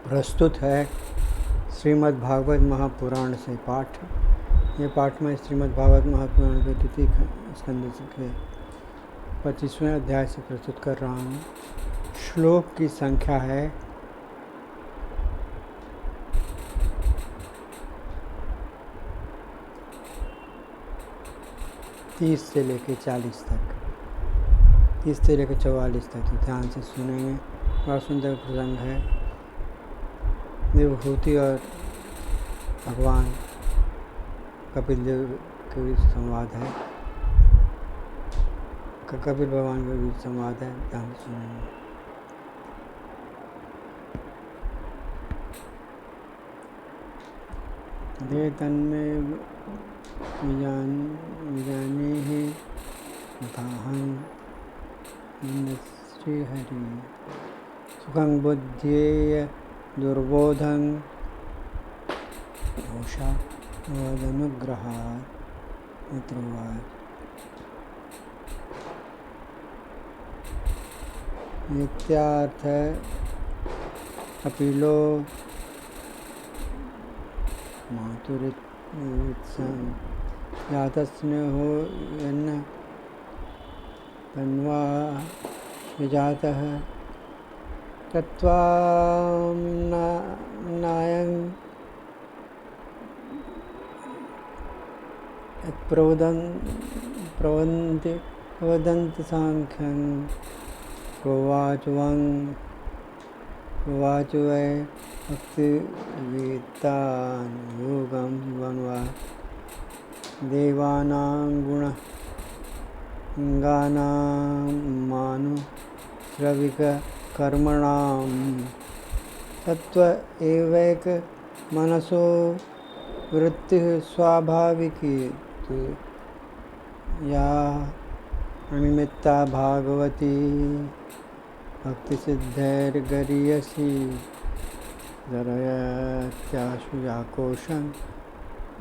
प्रस्तुत है श्रीमद् भागवत महापुराण से पाठ। ये पाठ में श्रीमद् भागवत महापुराण के द्वितीय स्कंद के 25वें अध्याय से प्रस्तुत कर रहा हूँ। श्लोक की संख्या है 30 से लेकर 40 तक, 30 से लेकर 44 तक। तो ध्यान से सुनेंगे। बड़ा सुंदर प्रसंग है। देवभूति और भगवान कपिल देव के बीच संवाद है। कपिल भगवान के बीच संवाद है। ध्यान से सुनेंगे। दे तन्मे विजाने हैं तथाहं श्रीहरि सुखं बुद्धेय दुर्बोधं घोषा अनुग्रहात् मित्रवाद नित्यार्थ कपिलो मातुरित्सं जातस्नेहो यन्न तन्वा विजातः तत्त्वाम्नायं प्रवदन्ति सांख्यं प्रोवाच वै भक्तिवेत्तान् योगं वन्वा देवानां गुणाङ्गानां मानुश्रविककर्मणां तत्त्व एवैक मनसो वृत्तिः स्वाभाविकी या अनिमित्ता भागवती भक्तिसिद्धैर्गरीयसी जरयत्याशु याकोशं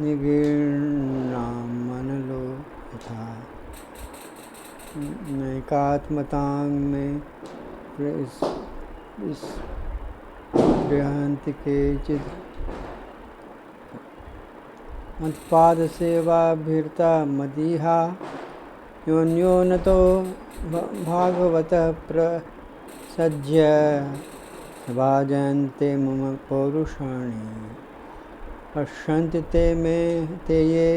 निगीर्णां मनलो यथा नैकात्मतां मे गृहन्ति केचित् मत्पादसेवाभिरता मदीहा योन्यो नतो भागवतः प्रसज्य भाजन्ते मम पौरुषाणि पश्यन्ति ते ये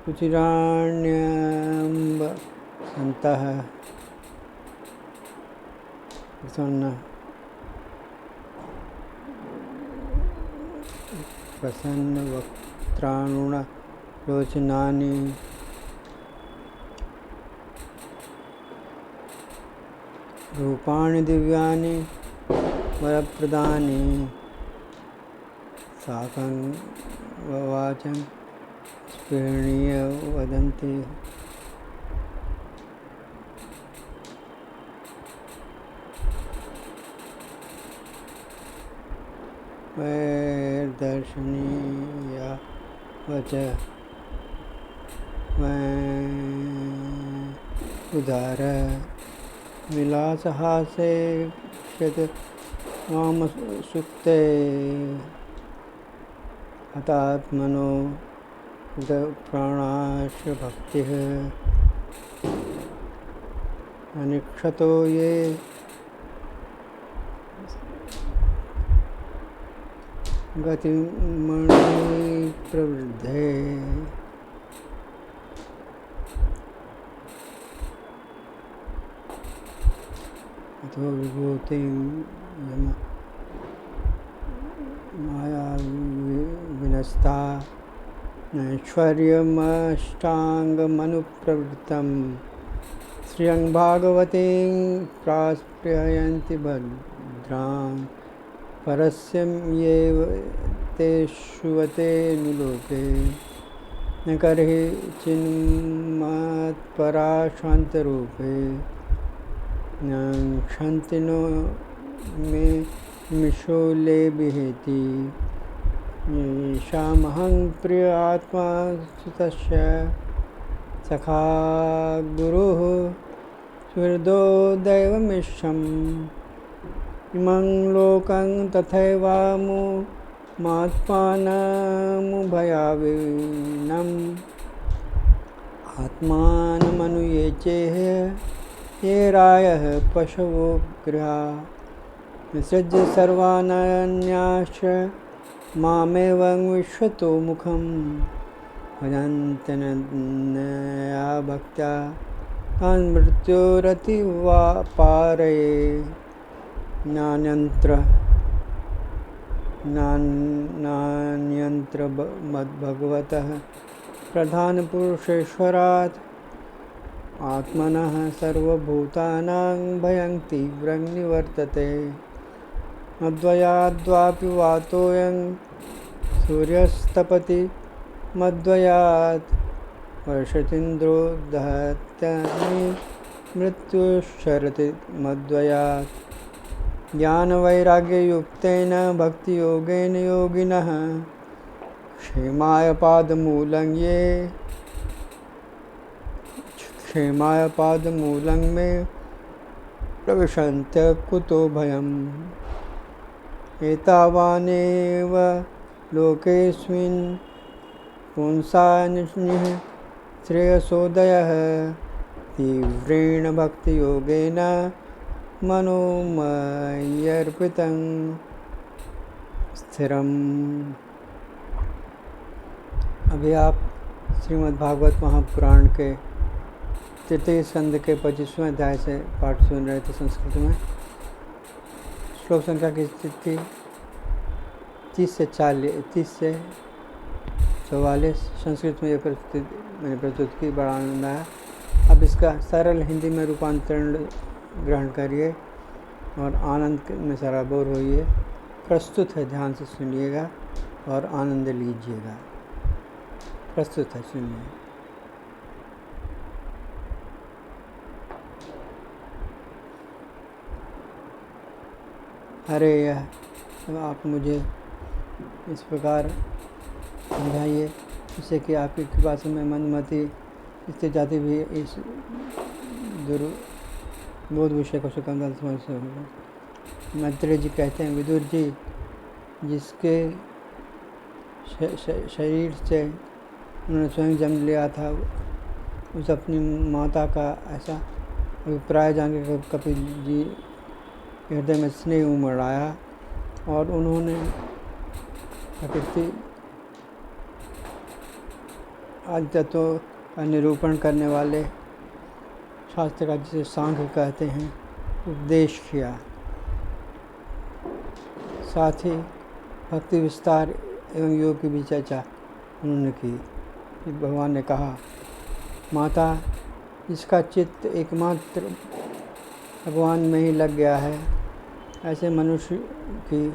रुचिराण्यम्ब सन्तः प्रसन्नवक्त्राणुलोचनानि रूपाणि दिव्यानि वरप्रदानि साकं वाचं स्पृहणीय वदन्ति वैर्दर्शनीया वच उदार विलासहासे क्षत वामसुक्ते हतात्मनो प्राणाश भक्तिः अनिक्षतो ये गतिमणि प्रवृद्धे अथो विभूतिं माया विनस्ता नैश्वर्यमष्टाङ्गमनुप्रवृत्तं श्रियं भागवतीं प्रास्पृहयन्ति भद्रां परस्य ये ते श्रुवते नुलोके न कर्हि चिन्मत्पराशान्तरूपे न क्षन्ति नो मे मिशोले बिहेति येषामहं प्रिय आत्मा सुतस्य सखा गुरुः सुहृदो दैवमिष्यम् इमं लोकं तथैवामुमात्मानमुभयाविनम् आत्मानमनुयेचेह ये रायः पशवो गृहा विसृज्य सर्वानन्याश्च मामेवं विश्वतो मुखं भजन्त्यनन्या भक्त्या तान् मृत्योरतिवापारये नान्यत्र मद्भगवतः प्रधानपुरुषेश्वरात् आत्मनः सर्वभूतानां भयं तीव्रं निवर्तते मद्वयाद्वापि वातोऽयं सूर्यस्तपति मद्वयात् वर्षतीन्द्रो दहत्यग्नि मृत्युश्चरति मद्वयात् ज्ञानवैराग्ययुक्तेन भक्तियोगेन योगिनः क्षेमाय पादमूलं मे प्रविशन्त्य कुतो भयम् एतावानेव लोकेऽस्मिन् पुंसानिः श्रेयसोदयः तीव्रेण भक्तियोगेन मनोमय्यर्पितं स्थिरम्। अभी आप श्रीमद् भागवत महापुराण के तृतीय स्कंद के 25वें अध्याय से पाठ सुन रहे थे संस्कृत में। श्लोक संख्या की स्थिति 30 से 44 संस्कृत में ये मैंने प्रस्तुत की, बड़ा आनंद आया। अब इसका सरल हिंदी में रूपांतरण ग्रहण करिए और आनंद में सराबोर होइए। प्रस्तुत है, ध्यान से सुनिएगा और आनंद लीजिएगा। प्रस्तुत है, सुनिए। अरे यह आप मुझे इस प्रकार समझाइए जिससे कि आपकी कृपा से मैं मंदमती इससे जाती भी इस दुर्बोध विषय को सुकंदल समझ सकूँ। मैत्रेय जी कहते हैं, विदुर जी जिसके शरीर से उन्होंने स्वयं जन्म लिया था, उस अपनी माता का ऐसा अभिप्राय जान के कपिल जी हृदय में स्नेह उमड़ आया और उन्होंने प्रकृति आदि तत्वों का निरूपण करने वाले शास्त्र का, जिसे सांख्य कहते हैं, उपदेश किया। साथ ही भक्ति विस्तार एवं योग की भी चर्चा उन्होंने की। भगवान ने कहा, माता जिसका चित्त एकमात्र भगवान में ही लग गया है, ऐसे मनुष्य की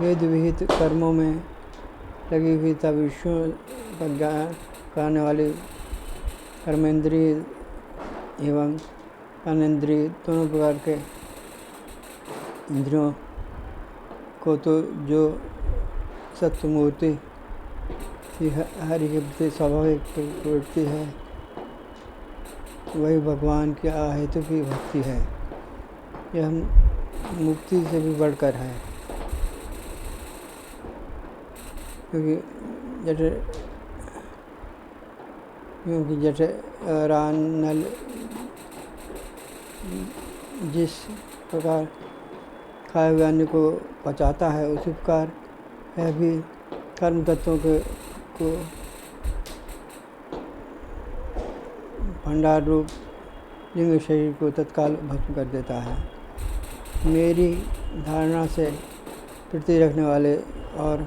वेद विहित कर्मों में लगी हुई तब विषयों का ज्ञान कराने वाली कर्मेंद्रिय एवं अनेंद्रिय दोनों प्रकार के इंद्रियों को तो जो सत्वमूर्ति हरि के प्रति स्वाभाविक प्रवृत्ति है, वही भगवान की अहेतु की भक्ति है। यह मुक्ति से भी बढ़कर है, क्योंकि जठरानल जिस प्रकार खाए हुए अन्न को पचाता है, उसी प्रकार यह भी कर्म तत्वों को भंडार रूप लिंग शरीर को तत्काल भस्म कर देता है। मेरी धारणा से प्रीति रखने वाले और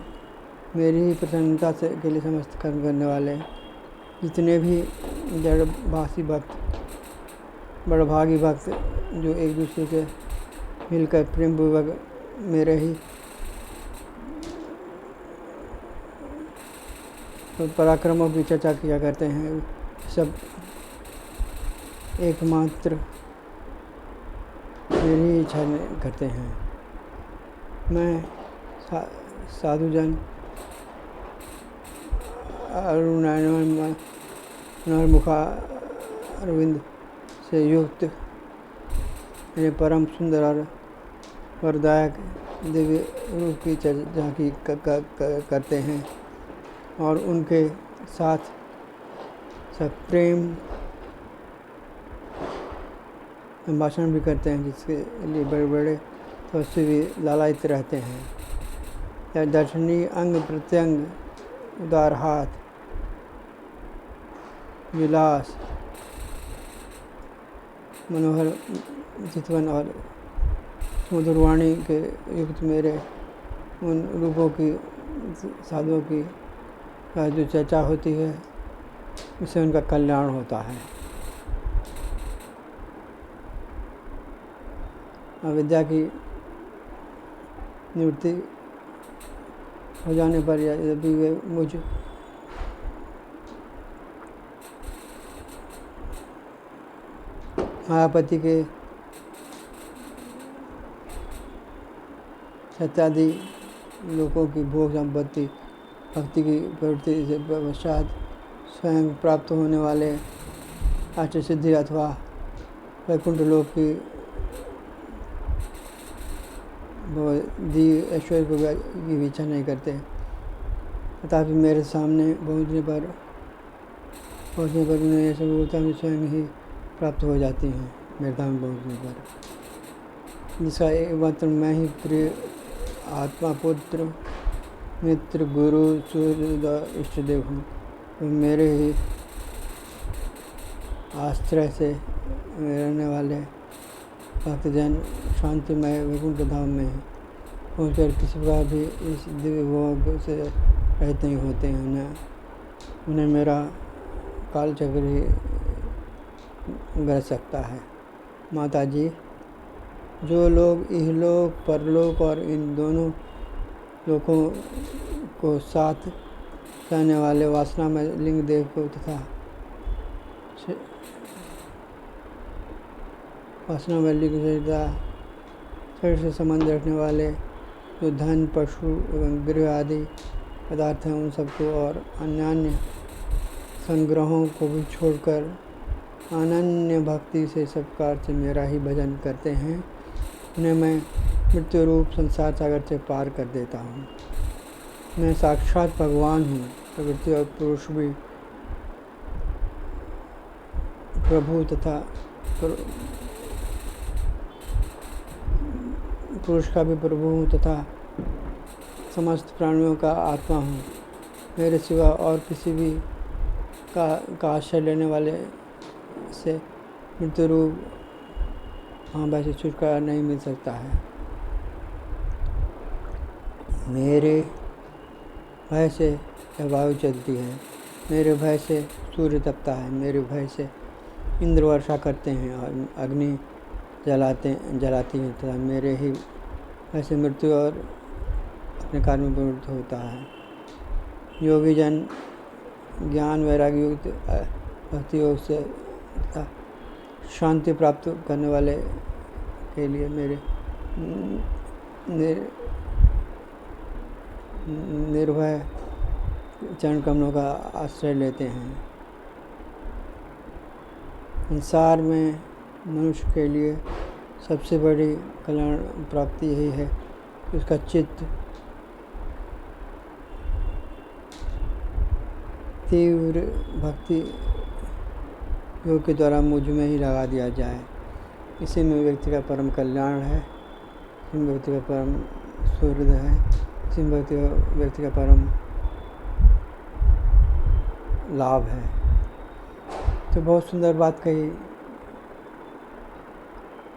मेरी ही प्रसन्नता से के लिए समस्त कर्म करने वाले जितने भी जड़भासी भक्त, बड़भागी भक्त जो एक दूसरे से मिलकर प्रेम पूर्वक मेरे ही तो पराक्रमों की चर्चा किया करते हैं, सब एकमात्र मेरी इच्छा करते हैं। मैं साधुजन अरुणामुखा अरविंद से युक्त मेरे परम सुंदर और वरदायक दिव्य रूप की झांकी करते हैं और उनके साथ सब प्रेम संभाषण भी करते हैं, जिसके लिए बड़े बड़े तपस्वी भी लालायित रहते हैं। यह दर्शनीय अंग प्रत्यंग, उदार हाथ, विलास, मनोहर चितवन और मधुरवाणी के युक्त मेरे उन रूपों की, साधुओं की जो चर्चा होती है, उससे उनका कल्याण होता है। अविद्या की निवृत्ति हो जाने पर यदि वे मुझ मायापति के सत्यादि लोगों की भोग संपत्ति भक्ति की प्रवृत्ति से पश्चात स्वयं प्राप्त होने वाले अष्ट सिद्धि अथवा वैकुंठ लोक की दी ऐश्वर्य की इच्छा नहीं करते, तथापि मेरे सामने पहुँचने पर उन्हें ये सब होता स्वयं ही प्राप्त हो जाती हैं। मेरे धाम पहुँचने पर जिसका एकमात्र मैं ही प्रिय आत्मा, पुत्र, मित्र, गुरु, सूर्य, इष्ट देव हूँ, तो मेरे ही आश्रय से रहने वाले भक्तजन शांतिमय वैकुंठ धाम में पहुँचकर किसी प्रकार भी इस दिव्य भोग से रहित नहीं होते हैं। उन्हें मेरा कालचक्र ही ग्रस सकता है। माता जी, जो लोग इहलोक परलोक और इन दोनों लोकों को साथ रहने वाले वासना में लिंग देव को तथा वासना में लिंग शरीर से संबंध रखने वाले जो धन, पशु एवं गृह आदि पदार्थ हैं, उन सबको और अन्य संग्रहों को भी छोड़कर अनन्य भक्ति से सब प्रकार से मेरा ही भजन करते हैं, उन्हें मैं मृत्यु रूप संसार सागर से पार कर देता हूँ। मैं साक्षात भगवान हूँ। प्रकृति और पुरुष भी प्रभु तथा पुरुष का भी प्रभु हूँ तथा समस्त प्राणियों का आत्मा हूँ। मेरे सिवा और किसी भी का आश्रय लेने वाले से मृत्यु रूप भय से छुटकारा नहीं मिल सकता है। मेरे भय से वायु चलती है, मेरे भय से सूर्य तपता है, मेरे भय से इंद्र वर्षा करते हैं और अग्नि जलाती हैं तथा मेरे ही भय से मृत्यु और अपने कार्य में प्रवृत्त होता है। योगी जन ज्ञान वैराग्य युक्त भक्ति योग से शांति प्राप्त करने वाले के लिए मेरे निर्भय चरण कमलों का आश्रय लेते हैं। संसार में मनुष्य के लिए सबसे बड़ी कल्याण प्राप्ति यही है कि उसका चित्त तीव्र भक्ति योग के द्वारा मुझ में ही लगा दिया जाए। इसी में व्यक्ति का परम कल्याण है, इसी में व्यक्ति का परम सूर्य है, इसी में व्यक्ति का परम लाभ है। तो बहुत सुंदर बात कही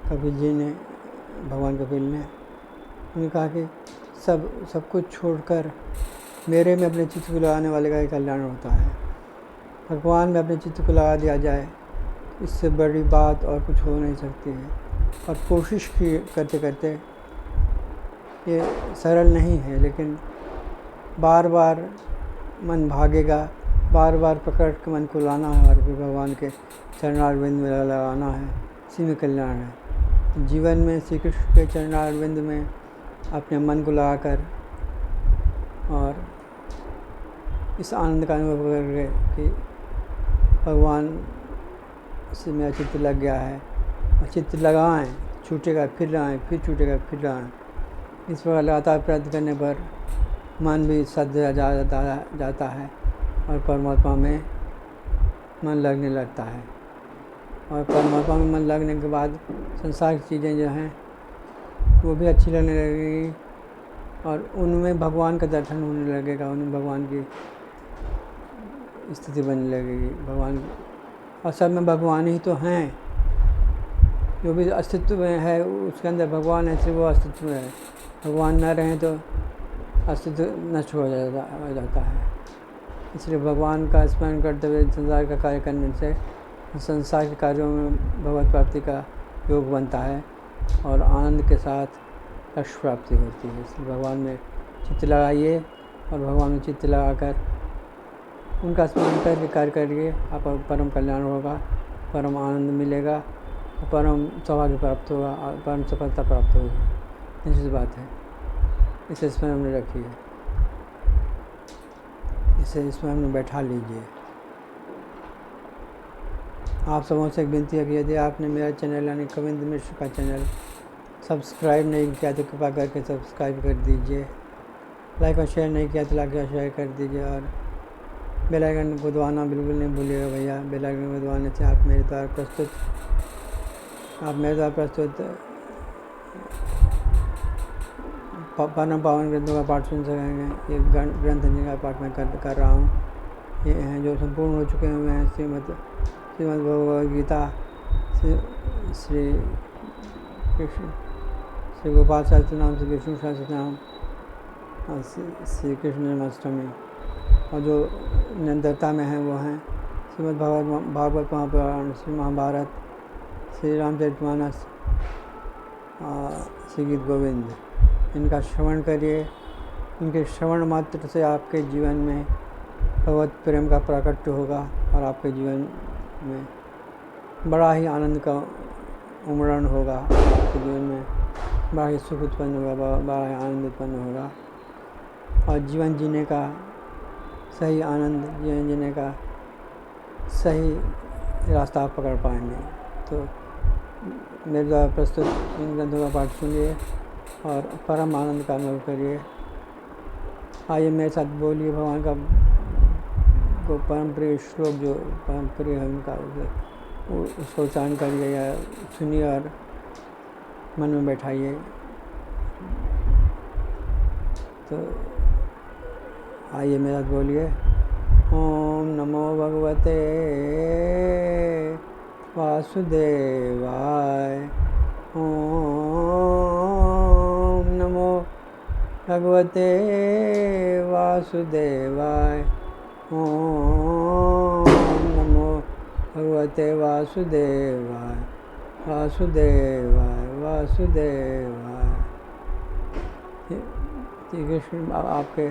कबीर जी ने, भगवान कबीर ने। उन्होंने कहा कि सब कुछ छोड़कर मेरे में अपने चित्त को लगाने वाले का ही कल्याण होता है। भगवान में अपने चित्त को लगा दिया जाए, इससे बड़ी बात और कुछ हो नहीं सकती है। और कोशिश की करते करते ये सरल नहीं है, लेकिन बार बार मन भागेगा, बार बार पकड़ के मन को लाना है और फिर भगवान के चरणारविंद में लगाना है, इसी में कल्याण है। जीवन में श्री कृष्ण के चरणारविंद में अपने मन को लगाकर और इस आनंद का अनुभव करके कि भगवान से मेरा चित्त लग गया है, और चित्त लगाएं, छूटेगा फिर लाएँ, फिर छूटेगा फिर लाएँ। इस प्रकार लगातार प्रयत्न करने पर मन भी सध जाता है और परमात्मा में मन लगने लगता है। और परमात्मा में मन लगने के बाद संसार की चीज़ें जो हैं वो भी अच्छी लगने लगेगी और उनमें भगवान का दर्शन होने लगेगा, उनमें भगवान की स्थिति बनने लगेगी। भगवान और सब में भगवान ही तो हैं। जो भी अस्तित्व में है उसके अंदर भगवान है, सिर्फ वो अस्तित्व में है। भगवान न रहें तो अस्तित्व नष्ट हो जाता है। इसलिए भगवान का स्मरण करते हुए संसार का कार्य करने से संसार के कार्यों में भगवत प्राप्ति का योग बनता है और आनंद के साथ लक्ष्य प्राप्ति होती है। इसलिए भगवान में चित्त लगाइए और भगवान में चित्त लगाकर उनका स्मरण करके कार्य करिए। आप परम कल्याण होगा, परम आनंद मिलेगा, परम सौभाग्य प्राप्त होगा और परम सफलता प्राप्त होगी। निश्चित बात है, इसे स्मरण में रखिए, इसे स्मरण में बैठा लीजिए। आप सबों से एक विनती है कि यदि आपने मेरा चैनल यानी कविंद्र मिश्र का चैनल सब्सक्राइब नहीं किया तो कृपा करके सब्सक्राइब कर दीजिए। लाइक और शेयर नहीं किया तो लाइक और शेयर कर दीजिए और बेल आइकन को दबाना बिल्कुल नहीं भूलिएगा भैया। बेल आइकन को दबाने से आप मेरे द्वारा प्रस्तुत परम पावन ग्रंथों का पाठ सुन सकेंगे। ये ग्रंथ जिनका पाठ मैं कर रहा हूँ ये हैं जो संपूर्ण हो चुके हुए हैं। श्रीमद् भगवद गीता, श्री कृष्ण, श्री गोपाल सहस्त्रनाम, श्री विष्णु सहस्त्रनाम, श्री कृष्ण जन्माष्टमी और जो निरंतरता में हैं वो हैं श्रीमद् भागवत महापुराण, श्री महाभारत, श्री रामचरितमानस, श्री गीत गोविंद। इनका श्रवण करिए। इनके श्रवण मात्र से आपके जीवन में भगवत प्रेम का प्राकट्य होगा और आपके जीवन में बड़ा ही आनंद का उमड़न होगा। आपके जीवन में बड़ा ही सुख उत्पन्न होगा, बड़ा ही आनंद उत्पन्न होगा और जीवन जीने का सही आनंद, जीवन जीने का सही रास्ता आप पकड़ पाएंगे। तो मेरे द्वारा प्रस्तुत इन ग्रंथों का पाठ सुनिए और परम आनंद का अनुभव करिए। आइए मेरे साथ बोलिए भगवान का को परम प्रिय श्लोक जो परम प्रिय है उनका उसको उच्चारण करिए या सुनिए और मन में बैठाइए। तो आइए मेरे साथ बोलिए। ओम नमो भगवते वासुदेवाय। ओम नमो भगवते वासुदेवाय। ओम नमो भगवते वासुदेवाय, वासुदेवाय, वासुदेवाय। श्री कृष्ण आपके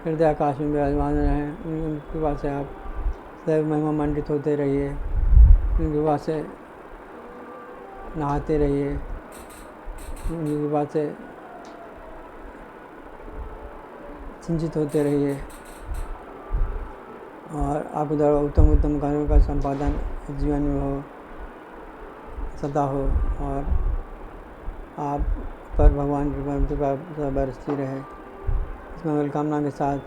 हृदय आकाश में विराजमान हैं। उनकी कृपा से आप सदैव महिमा मंडित होते रहिए। उनकी कृपा से नहाते रहिए। उनकी कृपा से सिंचित होते रहिए और आपके द्वारा उत्तम कार्यों का संपादन जीवन में हो, सदा हो और आप पर भगवान की कृपा बरसती रहे। इस मंगल कामना के साथ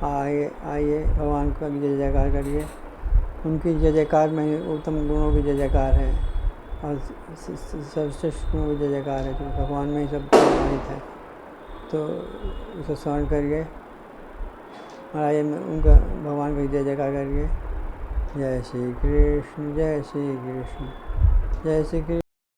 आइए भगवान का जय जयकार करिए। उनकी जय जयकार में उत्तम गुणों की जय जयकार है और सर्वश्रेष्ठ गुणों की जय जयकार है, जो भगवान में ही सब समाहित है। तो उसे स्मरण करिए और आइए उनका भगवान की जय जयकार करिए। जय श्री कृष्ण, जय श्री कृष्ण, जय श्री कृष्ण।